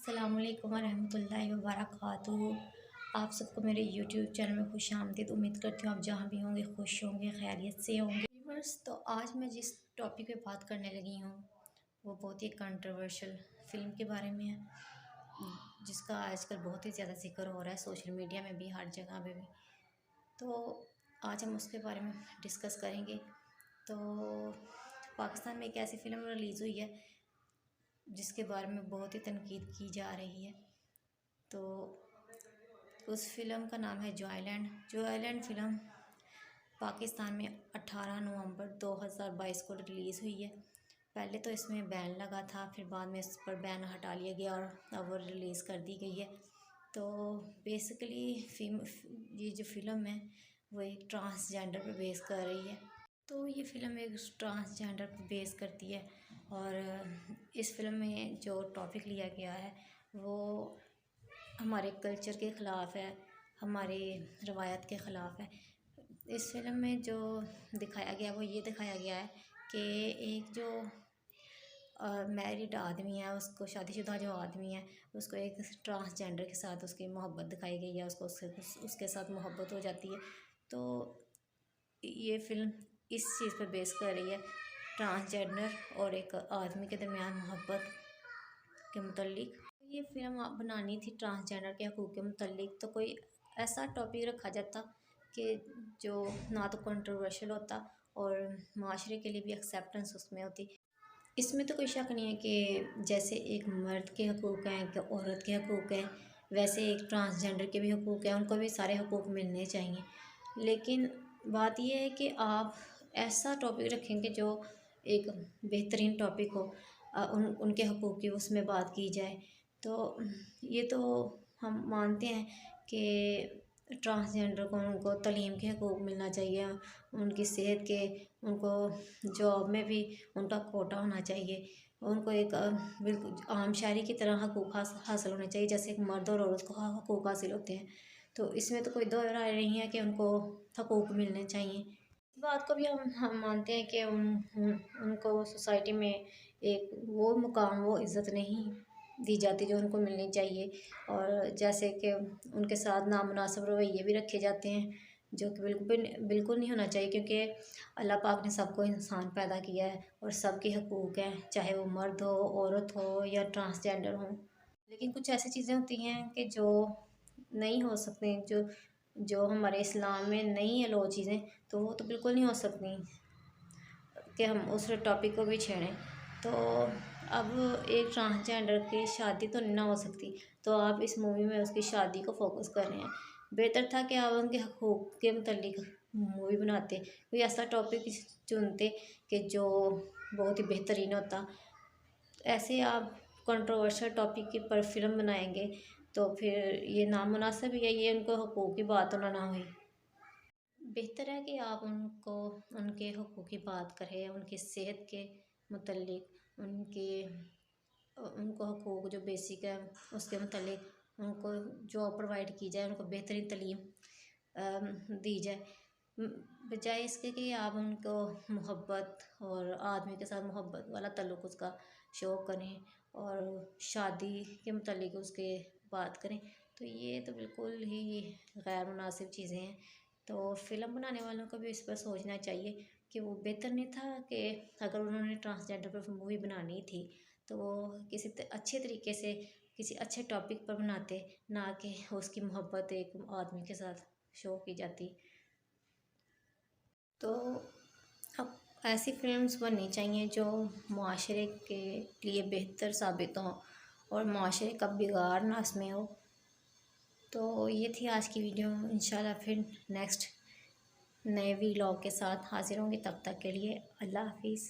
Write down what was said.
السلام علیکم ورحمۃ اللہ وبرکاتہ۔ آپ سب کو میرے یوٹیوب چینل میں خوش آمدید۔ امید کرتی ہوں آپ جہاں بھی ہوں گے خوش ہوں گے، خیریت سے ہوں گے۔ ویورس، تو آج میں جس ٹاپک پہ بات کرنے لگی ہوں وہ بہت ہی کنٹروورشل فلم کے بارے میں ہے، جس کا آج کل بہت ہی زیادہ ذکر ہو رہا ہے سوشل میڈیا میں بھی، ہر جگہ پہ بھی۔ تو آج ہم اس کے بارے میں ڈسکس کریں گے۔ تو پاکستان میں ایک ایسی فلم ریلیز ہوئی ہے جس کے بارے میں بہت ہی تنقید کی جا رہی ہے۔ تو اس فلم کا نام ہے جوائے لینڈ فلم پاکستان میں 18 نومبر 2022 کو ریلیز ہوئی ہے۔ پہلے تو اس میں بین لگا تھا، پھر بعد میں اس پر بین ہٹا لیا گیا اور اب وہ ریلیز کر دی گئی ہے۔ تو بیسیکلی یہ جو فلم ہے وہ ایک ٹرانسجینڈر پہ بیس کر رہی ہے۔ تو یہ فلم ایک ٹرانسجینڈر پہ بیس کرتی ہے، اور اس فلم میں جو ٹاپک لیا گیا ہے وہ ہمارے کلچر کے خلاف ہے، ہماری روایت کے خلاف ہے۔ اس فلم میں جو دکھایا گیا وہ یہ دکھایا گیا ہے کہ ایک جو میرڈ آدمی ہے، اس کو شادی شدہ جو آدمی ہے اس کو ایک ٹرانسجینڈر کے ساتھ اس کی محبت دکھائی گئی ہے، اس کے ساتھ محبت ہو جاتی ہے۔ تو یہ فلم اس چیز پر بیس کر رہی ہے، ٹرانسجینڈر اور ایک آدمی کے درمیان محبت کے متعلق۔ یہ فلم بنانی تھی ٹرانسجینڈر کے حقوق کے متعلق، تو کوئی ایسا ٹاپک رکھا جاتا کہ جو نہ تو کنٹروورشل ہوتا اور معاشرے کے لیے بھی ایکسیپٹنس اس میں ہوتی۔ اس میں تو کوئی شک نہیں ہے کہ جیسے ایک مرد کے حقوق ہیں، کہ عورت کے حقوق ہیں، ویسے ایک ٹرانسجینڈر کے بھی حقوق ہیں، ان کو بھی سارے حقوق ملنے چاہیے۔ لیکن بات یہ ہے کہ آپ ایسا ٹاپک رکھیں کہ جو ایک بہترین ٹاپک ہو، ان کے حقوق کی اس میں بات کی جائے۔ تو یہ تو ہم مانتے ہیں کہ ٹرانسجینڈر کو ان کو تعلیم کے حقوق ملنا چاہیے، ان کی صحت کے، ان کو جاب میں بھی ان کا کوٹا ہونا چاہیے، ان کو ایک بالکل عام شہری کی طرح حقوق حاصل ہونے چاہیے جیسے ایک مرد اور عورت کو حقوق حاصل ہوتے ہیں۔ تو اس میں تو کوئی دو رائے نہیں ہے کہ ان کو حقوق ملنے چاہیے۔ اس بات کو بھی ہم مانتے ہیں کہ ان کو سوسائٹی میں ایک وہ مقام، وہ عزت نہیں دی جاتی جو ان کو ملنی چاہیے، اور جیسے کہ ان کے ساتھ نامناسب رویے بھی رکھے جاتے ہیں جو کہ بالکل نہیں ہونا چاہیے، کیونکہ اللہ پاک نے سب کو انسان پیدا کیا ہے اور سب کے حقوق ہیں، چاہے وہ مرد ہو، عورت ہو یا ٹرانسجینڈر ہو۔ لیکن کچھ ایسی چیزیں ہوتی ہیں کہ جو نہیں ہو سکتی، جو ہمارے اسلام میں نہیں ہے لو چیزیں، تو وہ تو بالکل نہیں ہو سکتی کہ ہم اس ٹاپک کو بھی چھیڑیں۔ تو اب ایک ٹرانسجینڈر کی شادی تو نہیں نہ ہو سکتی، تو آپ اس مووی میں اس کی شادی کو فوکس کر رہے ہیں۔ بہتر تھا کہ آپ ان کے حقوق کے متعلق مووی بناتے، کوئی ایسا ٹاپک چنتے کہ جو بہت ہی بہترین ہوتا۔ ایسے آپ کنٹروورشل ٹاپک پر فلم بنائیں گے تو پھر یہ نامناسب ہی ہے، یہ ان کو حقوق کی بات ہونا نہ ہوئی۔ بہتر ہے کہ آپ ان کے حقوق کی بات کریں، ان کی صحت کے متعلق، ان کو حقوق جو بیسک ہے اس کے متعلق ان کو جاب پرووائڈ کی جائے، ان کو بہترین تعلیم دی جائے، بجائے اس کے کہ آپ ان کو محبت اور آدمی کے ساتھ محبت والا تعلق اس کا شو کریں اور شادی کے متعلق اس کے بات کریں۔ تو یہ تو بالکل ہی غیر مناسب چیزیں ہیں۔ تو فلم بنانے والوں کو بھی اس پر سوچنا چاہیے کہ وہ بہتر نہیں تھا کہ اگر انہوں نے ٹرانسجینڈر پر مووی بنانی تھی تو وہ کسی اچھے طریقے سے کسی اچھے ٹاپک پر بناتے، نہ کہ اس کی محبت ایک آدمی کے ساتھ شو کی جاتی۔ تو اب ایسی فلمز بننی چاہیے جو معاشرے کے لیے بہتر ثابت ہوں اور معاشرے کا بگاڑ نہ اس میں ہو۔ تو یہ تھی آج کی ویڈیو، انشاءاللہ پھر نیکسٹ نئے ویلاگ کے ساتھ حاضر ہوں گی، تب تک کے لیے اللہ حافظ۔